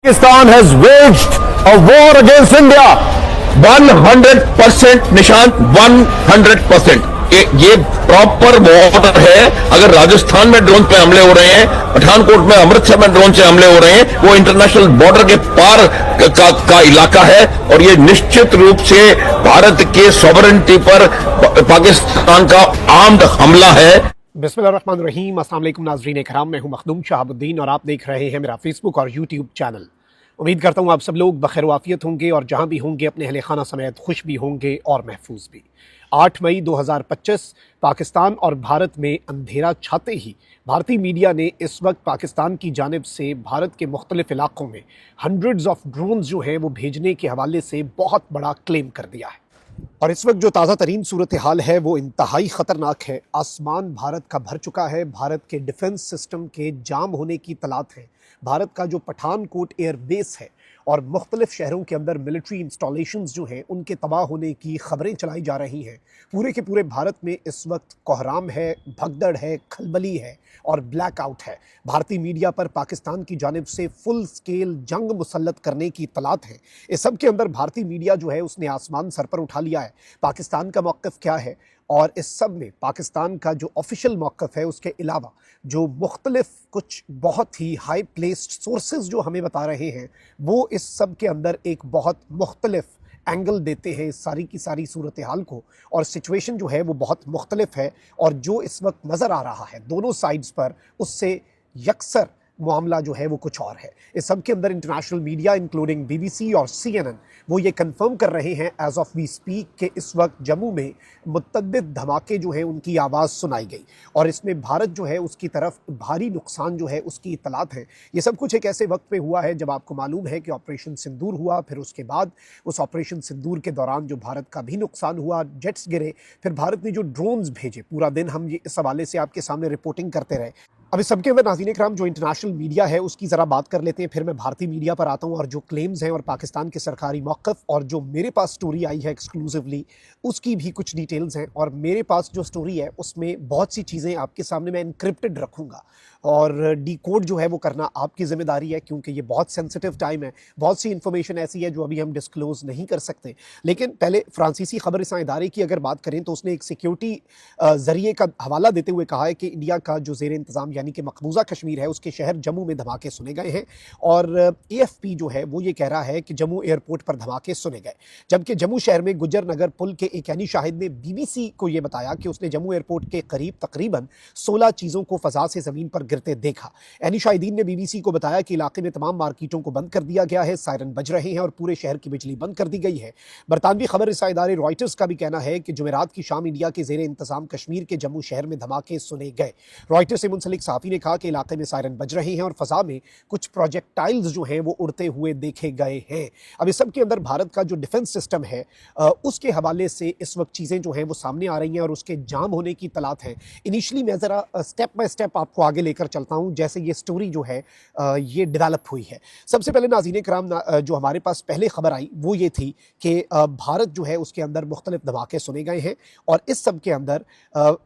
Pakistan has waged a war against India. 100% Nishant, 100%। ये proper war है। अगर राजस्थान में ड्रोन पे हमले हो रहे हैं, पठानकोट में, अमृतसर में ड्रोन से हमले हो रहे हैं, वो इंटरनेशनल बॉर्डर के पार का इलाका है और ये निश्चित रूप से भारत के सॉवरेनिटी पर पाकिस्तान का आर्म्ड हमला है। बिस्मिल्लाहिर्रहमानिर्रहीम। अस्सलाम वालेकुम नाज़रीन इकराम, मैं हूं मखदूम शहाबुद्दीन और आप देख रहे हैं मेरा फेसबुक और यूट्यूब चैनल। उम्मीद करता हूं आप सब लोग बखैर वाफियत होंगे और जहां भी होंगे अपने अहले खाना समेत खुश भी होंगे और महफूज भी। 8 मई 2025 पाकिस्तान और भारत में अंधेरा छाते ही भारतीय मीडिया ने इस वक्त पाकिस्तान की जानिब से भारत के मुख्तलिफ इलाकों में हंड्रेड्स ऑफ ड्रोन्स जो हैं वो भेजने के हवाले से बहुत बड़ा क्लेम कर दिया है। और इस वक्त जो ताज़ा तरीन सूरत हाल है वो इंतहाई ख़तरनाक है। आसमान भारत का भर चुका है, भारत के डिफेंस सिस्टम के जाम होने की तलात है। भारत का जो पठानकोट एयर बेस है और मुख्तलिफ शहरों के अंदर मिलिट्री इंस्टॉलेशंस जो हैं उनके तबाह होने की ख़बरें चलाई जा रही हैं। पूरे के पूरे भारत में इस वक्त कोहराम है, भगदड़ है, खलबली है और ब्लैकआउट है। भारतीय मीडिया पर पाकिस्तान की जानिब से फुल स्केल जंग मुसल्लत करने की तलात है। इस सब के अंदर भारतीय मीडिया जो है उसने आसमान सर पर उठा लिया है। पाकिस्तान का मौक़िफ़ क्या है और इस सब में पाकिस्तान का जो ऑफिशियल मौक़िफ़ है उसके अलावा जो मुख्तलिफ कुछ बहुत ही हाई प्लेस्ड सोर्सेज जो हमें बता रहे हैं वो इस सब के अंदर एक बहुत मुख्तलिफ एंगल देते हैं इस सारी की सारी सूरत हाल को। और सिचुएशन जो है वो बहुत मुख्तलिफ है और जो इस वक्त नज़र आ रहा है दोनों साइड्स पर उससे यकसर मामला जो है वो कुछ और है। इस सब के अंदर इंटरनेशनल मीडिया इंक्लूडिंग BBC और CNN वो ये कंफर्म कर रहे हैं एज ऑफ वी स्पीक कि इस वक्त जम्मू में मुतअद्दिद धमाके जो हैं उनकी आवाज़ सुनाई गई और इसमें भारत जो है उसकी तरफ भारी नुकसान जो है उसकी इतलात है। ये सब कुछ एक ऐसे वक्त पे हुआ है जब आपको मालूम है कि ऑपरेशन सिंदूर हुआ, फिर उसके बाद उस ऑपरेशन सिंदूर के दौरान जो भारत का भी नुकसान हुआ, जेट्स गिरे, फिर भारत ने जो ड्रोन्स भेजे, पूरा दिन हम ये इस हवाले से आपके सामने रिपोर्टिंग करते रहे। अब इस सबके अंदर नाज़रीन इकराम जो इंटरनेशनल मीडिया है उसकी ज़रा बात कर लेते हैं, फिर मैं भारतीय मीडिया पर आता हूँ और जो क्लेम्स हैं और पाकिस्तान के सरकारी मौक़िफ़ और जो मेरे पास स्टोरी आई है एक्सक्लूसिवली उसकी भी कुछ डिटेल्स हैं। और मेरे पास जो स्टोरी है उसमें बहुत सी चीज़ें आपके सामने मैं इनक्रिप्टेड रखूँगा और डिकोड जो है वो करना आपकी ज़िम्मेदारी है क्योंकि ये बहुत सेंसिटिव टाइम है। बहुत सी इन्फॉर्मेशन ऐसी है जो अभी हम डिस्क्लोज़ नहीं कर सकते। लेकिन पहले फ्रांसीसी ख़बररसां इदारे की अगर बात करें तो उसने एक सिक्योरिटी ज़रिए का हवाला देते हुए कहा है कि इंडिया का जो ज़ेर इंतज़ाम यानी कि मकबूजा कश्मीर है उसके शहर जम्मू में धमाके सुने गए हैं। और AFP जो है वो ये कह रहा है कि जम्मू एयरपोर्ट पर धमाके सुने गए, जबकि जम्मू शहर में गुजर नगर पुल के एक यानी शाहिद ने BBC को ये बताया कि उसने जम्मू एयरपोर्ट के करीब तकरीबन 16 चीज़ों को फ़ज़ा से ज़मीन पर गिरते देखा। यानी शाहिदीन ने BBC को बताया कि इलाके में तमाम मार्केटों को बंद कर दिया गया है, सायरन बज रहे हैं और पूरे शहर की बिजली बंद कर दी गई है। बरतानवी खबररसां इदारे रॉयटर्स का भी कहना है कि जुमेरात की शाम इंडिया के ज़ेर इंतज़ाम कश्मीर के जम्मू शहर में धमाके सुने गए। रॉयटर्स से मुंसलिक सहाफ़ी ने कहा कि इलाके में सायरन बज रहे हैं और फ़ज़ा में कुछ प्रोजेक्टाइल्स जो हैं वो उड़ते हुए देखे गए हैं। अब इस सब के अंदर भारत का जो डिफेंस सिस्टम है उसके हवाले से इस वक्त चीज़ें जो हैं वो सामने आ रही हैं और उसके जाम होने की तलात है। इनिशियली मैं ज़रा स्टेप बाय स्टेप आपको आगे लेकर चलता हूँ जैसे ये स्टोरी जो है ये डेवलप हुई है। सबसे पहले नाज़रीन इकराम जो हमारे पास पहले खबर आई वो ये थी कि भारत जो है उसके अंदर मुख्तलिफ धमाके सुने गए हैं और इस सब के अंदर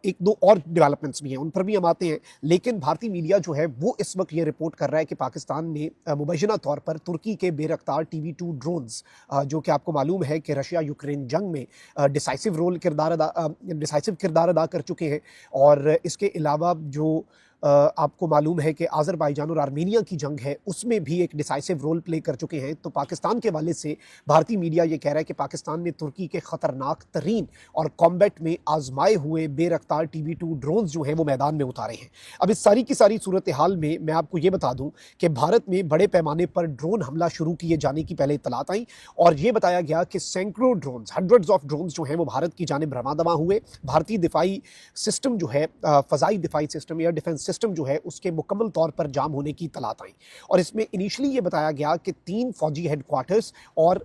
एक दो और डेवलपमेंट्स भी हैं, उन पर भी हम आते हैं। लेकिन भारतीय मीडिया जो है वो इस वक्त ये रिपोर्ट कर रहा है कि पाकिस्तान ने मुबैना तौर पर तुर्की के बेरख्तार TB2 ड्रोन्स जो कि आपको मालूम है कि रशिया यूक्रेन जंग में डिसाइसिव किरदार अदा कर चुके हैं। और इसके अलावा जो आपको मालूम है कि आज़रबाईजान और आर्मीनिया की जंग है उसमें भी एक डिसाइसिव रोल प्ले कर चुके हैं। तो पाकिस्तान के वाले से भारतीय मीडिया ये कह रहा है कि पाकिस्तान ने तुर्की के ख़तरनाक तरीन और कॉम्बैट में आजमाए हुए बेरख्तार TB2 ड्रोन्स जो हैं वो मैदान में उतारे हैं। अब इस सारी की सारी सूरत हाल में मैं आपको ये बता दूं कि भारत में बड़े पैमाने पर ड्रोन हमला शुरू किए जाने की पहले इत्तलात आई और ये बताया गया कि सैकड़ों ड्रोन्स, हंड्रेड्स ऑफ ड्रोन्स जो हैं वो भारत की जानिब रवाना हुए। भारतीय दिफाई सिस्टम जो है, फ़ज़ाई दिफाई सिस्टम, एयर डिफेंस सिस्टम जो है उसके मुकम्मल तौर पर जाम होने की तलात आई। और इसमें इनिशियली ये बताया गया कि 3 फौजी हेडक्वार्टर्स और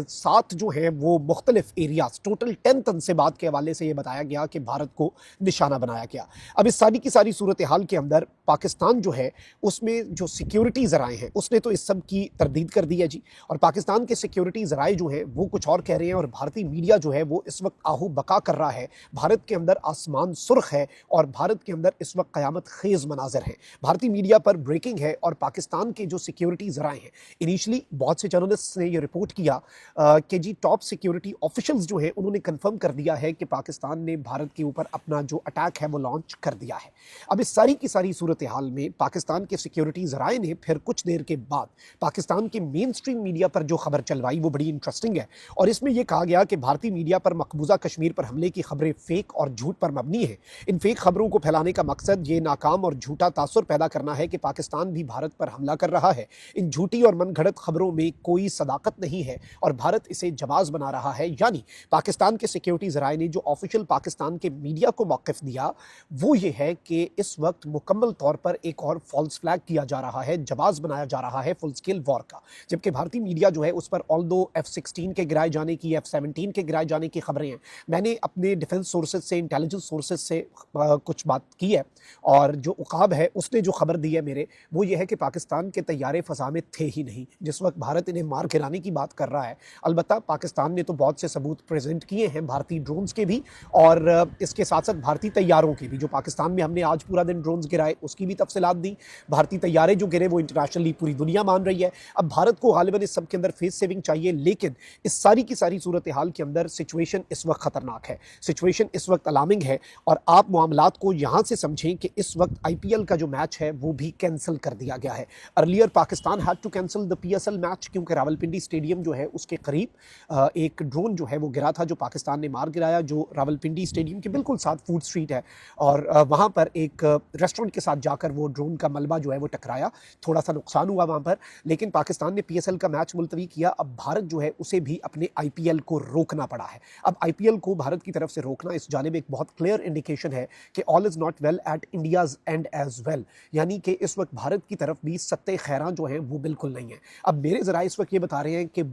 7 जो हैं वो मुख्तलिफ एरियाज, टोटल 10 तनसेबात के हवाले से ये बताया गया कि भारत को निशाना बनाया गया। अब इस सारी की सारी सूरत हाल के अंदर पाकिस्तान जो है उसमें जो सिक्योरिटी ज़राए हैं उसने तो इस सब की तरदीद कर दी है जी। और पाकिस्तान के सिक्योरिटी ज़राए जो हैं वो कुछ और कह रहे हैं और भारतीय मीडिया जो है वो इस वक्त आहू बका कर रहा है। भारत के अंदर आसमान सुर्ख है और भारत के अंदर इस वक्त क़यामत खेज़ मनाजर हैं। भारतीय मीडिया पर ब्रेकिंग है और पाकिस्तान के जो सिक्योरिटी ज़राए हैं, इनिशियली बहुत से जर्नलिस्ट ने ये रिपोर्ट किया कि जी टॉप सिक्योरिटी ऑफिशियल्स जो हैं उन्होंने कंफर्म कर दिया है कि पाकिस्तान ने भारत के ऊपर अपना जो अटैक है वो लॉन्च कर दिया है। अब इस सारी की सारी सूरत हाल में पाकिस्तान के सिक्योरिटी ज़राए ने फिर कुछ देर के बाद पाकिस्तान के मेन स्ट्रीम मीडिया पर जो खबर चलवाई वो बड़ी इंटरेस्टिंग है और इसमें यह कहा गया कि भारतीय मीडिया पर मकबूजा कश्मीर पर हमले की खबरें फेक और झूठ पर मबनी है। इन फेक खबरों को फैलाने का मकसद ये नाकाम और झूठा तासुर पैदा करना है कि पाकिस्तान भी भारत पर हमला कर रहा है। इन झूठी और मनगढ़ंत खबरों में कोई सदाकत नहीं है और भारत इसे जवाज बना रहा है। यानी पाकिस्तान के सिक्योरिटी ज़राए ने जो ऑफिशियल पाकिस्तान के मीडिया को मौक़िफ़ दिया वो ये है कि इस वक्त मुकम्मल तौर पर एक और फॉल्स फ्लैग किया जा रहा है, जवाज बनाया जा रहा है फुल स्केल वॉर का। जबकि भारतीय मीडिया जो है उस पर ऑल्दो F-16 के गिराए जाने की, F-17 के गिराए जाने की खबरें हैं। मैंने अपने डिफेंस सोर्सेज से, इंटेलिजेंस सोर्सेज से कुछ बात की है और जो उकाब है उसने जो खबर दी है मेरे, वो ये है कि पाकिस्तान के तैयारे फ़ज़ा में थे ही नहीं जिस वक्त भारत इन्हें मार गिराने की बात कर रहा है। अलबत्ता पाकिस्तान ने तो बहुत से सबूत प्रेजेंट किए हैं भारतीय ड्रोन्स के भी और इसके साथ साथ भारतीय तैयारों के भी। जो पाकिस्तान में हमने आज पूरा दिन ड्रोन्स गिराए उसकी भी तफसीलात दी। भारतीय तैयारे जो गिरे वो इंटरनेशनली पूरी दुनिया मान रही है। अब भारत को गालिबन इस सब के अंदर फेस सेविंग चाहिए, लेकिन इस सारी की सारी सूरत हाल के अंदर सिचुएशन इस वक्त खतरनाक है, सिचुएशन इस वक्त अलार्मिंग है। और आप मामलात को यहाँ से समझें कि इस वक्त IPL का जो मैच है वो भी कैंसिल कर दिया गया है। Earlier Pakistan had to cancel the PSL match क्योंकि रावलपिंडी स्टेडियम जो है उसके करीब एक ड्रोन जो है वो गिरा था जो पाकिस्तान ने मार गिराया, जो रावलपिंडी स्टेडियम के बिल्कुल साथ फूड स्ट्रीट है और वहाँ पर एक रेस्टोरेंट के साथ जाकर वो ड्रोन का मलबा जो है वो टकराया, थोड़ा सा नुकसान हुआ वहाँ पर। लेकिन पाकिस्तान ने PSL का मैच मुलतवी किया। अब भारत जो है उसे भी अपने IPL को रोकना पड़ा है। अब IPL को भारत की तरफ से रोकना इस जानिब एक बहुत क्लियर इंडिकेशन है कि all is not well at India's and as well, यानी कि इस वक्त भारत की तरफ भी सत्ते खैरां जो हैं वो बिल्कुल नहीं है। अब मेरे ज़रा इस वक्त ये बता रहे हैं कि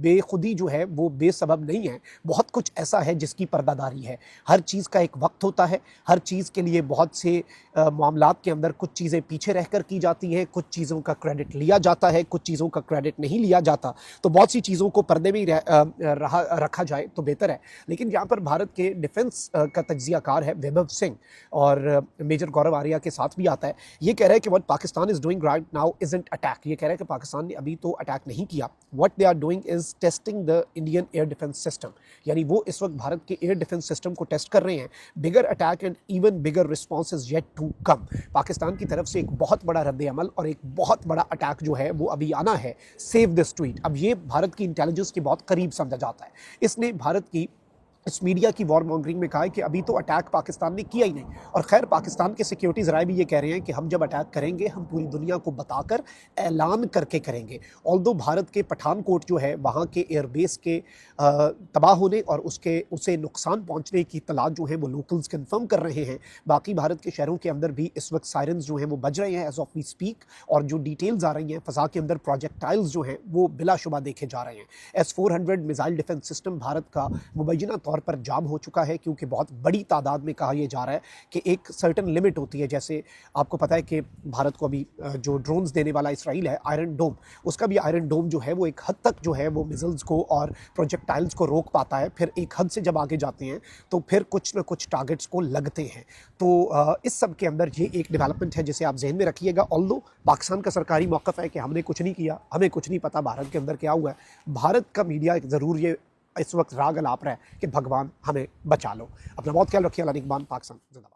बेखुदी जो है वो बेसबब नहीं है, बहुत कुछ ऐसा है जिसकी पर्दादारी है। हर चीज़ का एक वक्त होता है, हर चीज़ के लिए बहुत से मामलात के अंदर कुछ चीज़ें पीछे रहकर की जाती हैं, कुछ चीज़ों का क्रेडिट लिया जाता है, कुछ चीज़ों का क्रेडिट नहीं लिया जाता। तो बहुत सी चीज़ों को पर्दे में ही रखा जाए तो बेहतर है। लेकिन यहाँ पर भारत के डिफेंस का तज्जियाकार है वैभव सिंह और मेजर गौरव आर्या के साथ भी आता है। ये कह रहे हैं कि what Pakistan is doing right now isn't attack. ये कह रहे हैं कि पाकिस्तान ने अभी तो अटैक नहीं किया, what they are doing is testing the Indian air defence system, यानी वो इस वक्त भारत के एयर डिफेंस सिस्टम को टेस्ट कर रहे हैं। Bigger attack and even bigger response is yet to come. Pakistan की तरफ से एक बहुत बड़ा रद्द अमल और एक बहुत बड़ा अटैक जो है वो अभी आना है। Save this tweet. अब ये भारत की इंटेलिजेंस के बहुत करीब समझा जाता है। इसने भारत की इस मीडिया की वॉर मॉन्गरिंग में कहा है कि अभी तो अटैक पाकिस्तान ने किया ही नहीं। और खैर पाकिस्तान के सिक्योरिटी ज़राए भी ये कह रहे हैं कि हम जब अटैक करेंगे हम पूरी दुनिया को बताकर ऐलान करके करेंगे। ऑल्दो भारत के पठानकोट जो है वहाँ के एयरबेस के तबाह होने और उसे नुकसान पहुँचने की इत्तलात जो है वो लोकल्स कन्फर्म कर रहे हैं। बाकी भारत के शहरों के अंदर भी इस वक्त सायरन्स जो हैं वो बज रहे हैं एज ऑफ वी स्पीक, और जो डिटेल्स आ रही हैं फ़ज़ा के अंदर प्रोजेक्टाइल्स जो हैं वो बिलाशुबा देखे जा रहे हैं। S-400 missile defence system Bharat का मुबैना तौर पर जाम हो चुका है क्योंकि बहुत बड़ी तादाद में कहा यह जा रहा है कि एक सर्टन लिमिट होती है। जैसे आपको पता है कि भारत को अभी जो ड्रोन्स देने वाला इसराइल है आयरन डोम, उसका भी आयरन डोम जो है वो एक हद तक जो है वो मिसाइल्स को और प्रोजेक्टाइल्स को रोक पाता है। फिर एक हद से जब आगे जाते हैं तो फिर कुछ ना कुछ टारगेट्स को लगते हैं। तो इस सब के अंदर ये एक डेवलपमेंट है जिसे आप जहन में रखिएगा। ऑल्दो पाकिस्तान का सरकारी मौक़िफ़ है कि हमने कुछ नहीं किया, हमें कुछ नहीं पता भारत के अंदर क्या हुआ है। भारत का मीडिया ज़रूर ये इस वक्त राग अलाप रहा है कि भगवान हमें बचा लो। अपना बहुत ख्याल रखिए। अल्लाह निगहबान। पाकिस्तान जिंदाबाद।